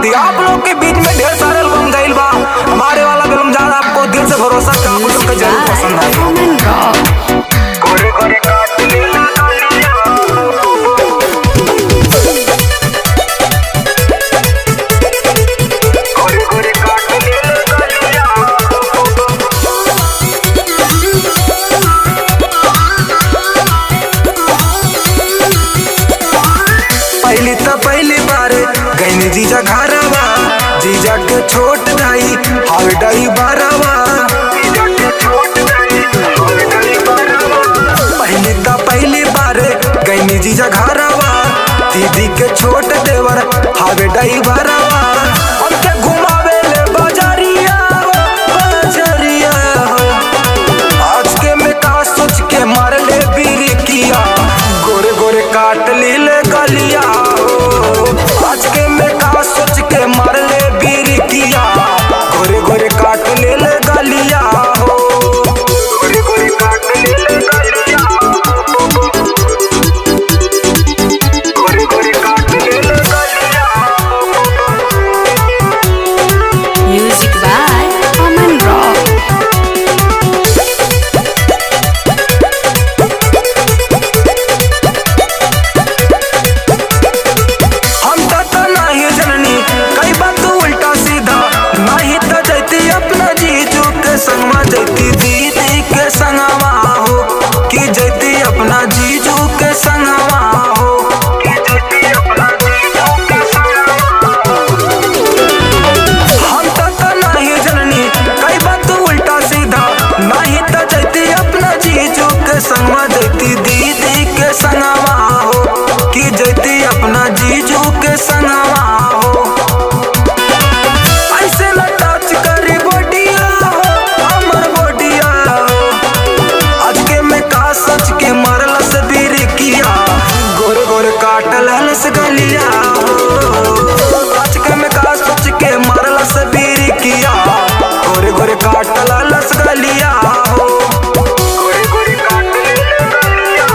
थी। आप लोग के बीच में ढेर सारे एल्बम गइल बा, हमारे वाला एल्बम ज्यादा आपको दिल से भरोसा का आप लोग को जरूर पसंद आएगा। गोरे गोरे काट लीला गलिया, गोरे गोरे काट लीला गलिया। पहली बार गईनी जीजा घरवा, जीजा के छोट दाई हावे डाई बारवा। पहली बार गईनी जीजा घरवा, दीदी के छोट देवर हावे डाई बारवा। हमके घुमावे ले बजरिया बजरिया, आज के में का सोच के मार ले बिरिकिया। गोरे गोरे काट ली ले गलिया, आज के में का सोच के मार ले बिरिकिया। गोरे गोरे काट ले ले गलिया हो, गोरे गोरे काट ले ले गलिया, गोरे गोरे काट ले ले गलिया। Music by Aman Rock. संगमा जैती दीदी के संगवा हो, कि जैती अपना जीजू के संगवा हो, कि जैती अपना जीजू के संगवा हो। हम तो नहीं जननी कई बात उल्टा सीधा, नहीं तो जैती अपना जीजू के संगवा, जैती दीदी के संगवा हो, कि जैती अपना जीजू के संगवा हो। ऐसे न टच करी बोडिया हो, हमर बोडिया हो, आज के में का सच के मारल से बिरिकिया। गोरे गोरे काटल हलस गलिया हो, आज के में का सच के मारल से बिरिकिया। गोरे गोरे काटल हलस गलिया हो, गोरे गोरे काटल गलिया।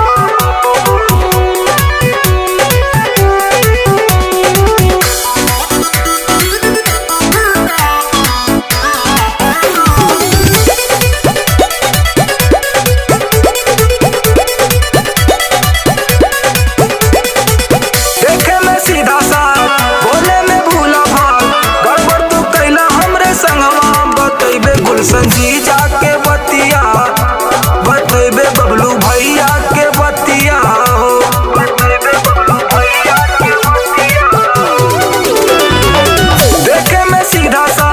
देखे में सीधा सा, बोले में भूला भाग, गड़बड़ तू कैला हमरे संगवा। बतैबे गुलशन जीजा के बतिया, बतैबे बबलू भैया के बतिया हो, बतैबे बबलू भैया के बतिया। देखे में सीधा सा,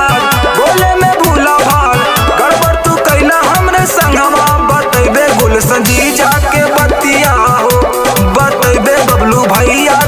बोले में भूला भाग, गड़बड़ तू कैला हमरे संगवा। बतैबे गुलशन जीजा के बतिया हो, बतैबे बबलू भैया